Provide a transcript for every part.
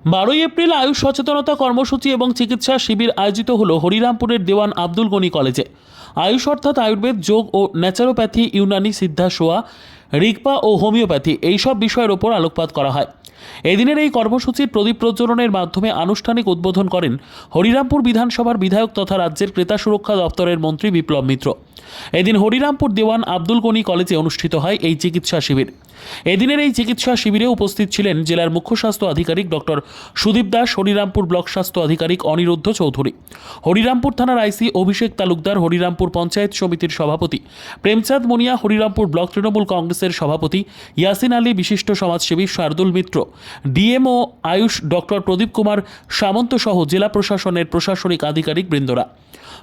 12 April Ayush সচেতনতা কর্মসূচি এবং চিকিৎসা শিবির আয়োজিত হলো হরিরামপুরের দেওয়ান আব্দুল গনি কলেজে। আয়ুষ অর্থাৎ আয়ুর্বেদ, যোগ ও ন্যাচারোপ্যাথি, ইউনানি, সিদ্ধা, সোয়া, রিগপা ও হোমিওপ্যাথি এইসব বিষয়ের ওপর আলোকপাত করা হয়। এদিনের এই কর্মসূচির প্রদীপ প্রজ্বলনের মাধ্যমে আনুষ্ঠানিক উদ্বোধন করেন হরিরামপুর বিধানসভার বিধায়ক তথা রাজ্যের ক্রেতা সুরক্ষা দপ্তরের মন্ত্রী বিপ্লব মিত্র। এদিন হরিরামপুর দেওয়ান আব্দুল গনি কলেজে অনুষ্ঠিত হয় এই চিকিৎসা শিবির। এদিনের এই চিকিৎসা শিবিরে উপস্থিত ছিলেন জেলার মুখ্য স্বাস্থ্য আধিকারিক ডক্টর সুদীপ দাস, হরিরামপুর ব্লক স্বাস্থ্য আধিকারিক অনিরুদ্ধ চৌধুরী, হরিরামপুর থানার আইসি অভিষেক তালুকদার, হরিরামপুর পঞ্চায়েত সমিতির সভাপতি প্রেমচাঁদ মুনিয়া, হরিরামপুর ব্লক তৃণমূল কংগ্রেসের সভাপতি ইয়াসিন আলী, বিশিষ্ট সমাজসেবী শার্দুল মিত্র, ডিএমও আয়ুষ ডক্টর প্রদীপ কুমার সামন্ত সহ জেলা প্রশাসনের প্রশাসনিক আধিকারিক বৃন্দরা।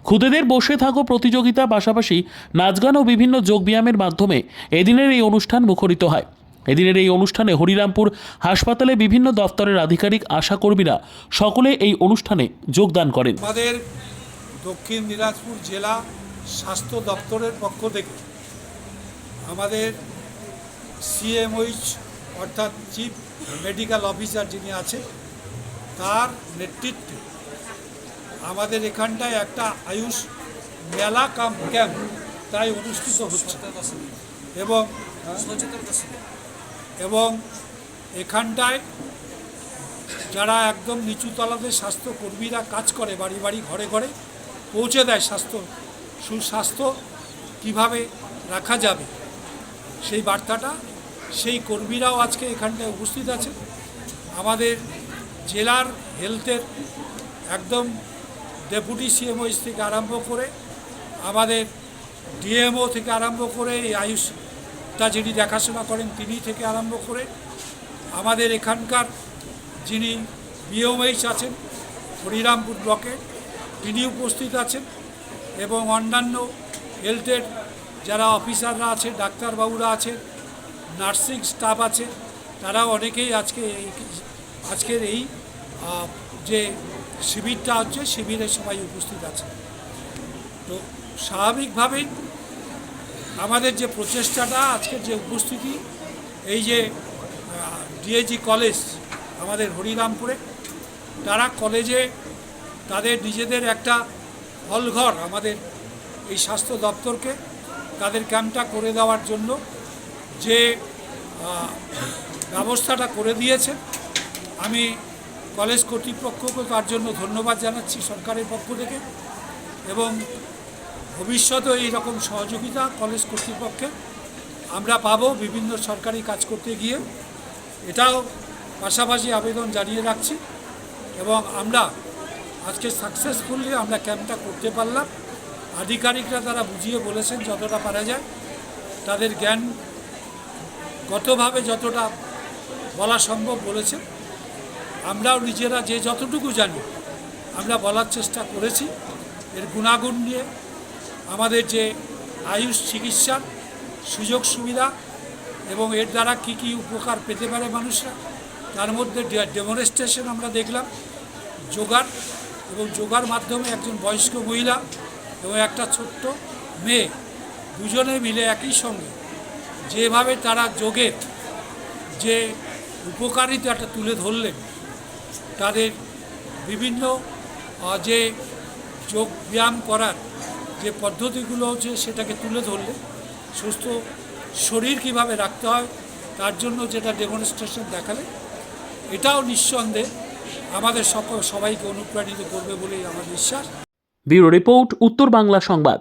খুদেদের বসে থাকো প্রতিযোগিতা, পাশাপাশি নাচগান ও বিভিন্ন যোগব্যায়ামের মাধ্যমে এদিনের এই অনুষ্ঠান মুখরিত হয়। এদিনের এই অনুষ্ঠানে হরিরামপুর হাসপাতালে বিভিন্ন দপ্তরের আধিকারিক, আশাকর্মীরা সকলে এই অনুষ্ঠানে যোগদান করেন। আমাদের দক্ষিণ দিনাজপুর জেলা স্বাস্থ্য দপ্তরের পক্ষ থেকে আমাদের সিএমওইচ অর্থাৎ চিফ মেডিকেল অফিসার যিনি আছে তার নেতৃত্বে আমাদের এখানটায় একটা আয়ুষ মেলা ক্যাম্প তাই অনুষ্ঠিত হচ্ছে এবং এখানটায় যারা একদম নিচু তলাতে স্বাস্থ্যকর্মীরা কাজ করে, বাড়ি বাড়ি ঘরে ঘরে পৌঁছে দেয় সুস্বাস্থ্য কীভাবে রাখা যাবে সেই বার্তাটা, সেই কর্মীরাও আজকে এখানটায় উপস্থিত আছে। আমাদের জেলার হেলথের একদম ডেপুটি সিএমওইচ থেকে আরম্ভ করে আমাদের ডিএমও থেকে আরম্ভ করে এই আয়ুষটা যিনি দেখাশোনা করেন তিনি থেকে আরম্ভ করে আমাদের এখানকার যিনি বিএমএইচ আছেন হরিরামপুর ব্লকে তিনি উপস্থিত আছেন এবং অন্যান্য হেলথের যারা অফিসাররা আছে, ডাক্তারবাবুরা আছে, নার্সিং স্টাফ আছে, তারাও অনেকেই আজকের এই যে শিবিরটা হচ্ছে শিবিরে সবাই উপস্থিত আছে। তো স্বাভাবিকভাবেই আমাদের যে প্রচেষ্টাটা, আজকের যে উপস্থিতি, এই যে ডিএজি কলেজ আমাদের হরিরামপুরে, তারা কলেজে তাদের নিজেদের একটা হলঘর আমাদের এই স্বাস্থ্য দপ্তরকে তাদের ক্যাম্পটা করে দেওয়ার জন্য যে ব্যবস্থাটা করে দিয়েছে, আমি কলেজ কর্তৃপক্ষকে তার জন্য ধন্যবাদ জানাচ্ছি সরকারের পক্ষ থেকে। এবং ভবিষ্যতেও এইরকম সহযোগিতা কলেজ কর্তৃপক্ষের আমরা পাবো বিভিন্ন সরকারি কাজ করতে গিয়ে, এটাও পাশাপাশি আবেদন জানিয়ে রাখছি। এবং আমরা আজকে সাকসেসফুলি আমরা ক্যাম্পটা করতে পারলাম। আধিকারিকরা তারা বুঝিয়ে বলেছেন যতটা পারা যায়, তাদের জ্ঞানগতভাবে যতটা বলা সম্ভব বলেছেন। আমরাও নিজেরা যে যতটুকু জানি আমরা বলার চেষ্টা করেছি এর গুণাগুণ নিয়ে, আমাদের যে আয়ুষ চিকিৎসার সুযোগ সুবিধা এবং এর দ্বারা কি কি উপকার পেতে পারে মানুষরা, তার মধ্যে ডেমনস্ট্রেশন আমরা দেখলাম যোগার, এবং যোগার মাধ্যমে একজন বয়স্ক মহিলা এবং একটা ছোট্ট মেয়ে দুজনে মিলে একই সঙ্গে যেভাবে তারা যোগের যে উপকারিতাটা তুলে ধরলেন, তাদের বিভিন্ন যে যোগ ব্যায়াম করার যে পদ্ধতিগুলো হচ্ছে সেটাকে তুলে ধরলে সুস্থ শরীর কিভাবে রাখতে হয় তার জন্য যেটা ডেমনস্ট্রেশন দেখালে, এটাও নিঃসন্দেহে আমাদের সবাইকে অনুপ্রাণিত করবে বলেই আমার বিশ্বাস। ব্যুরো রিপোর্ট, উত্তর বাংলা সংবাদ।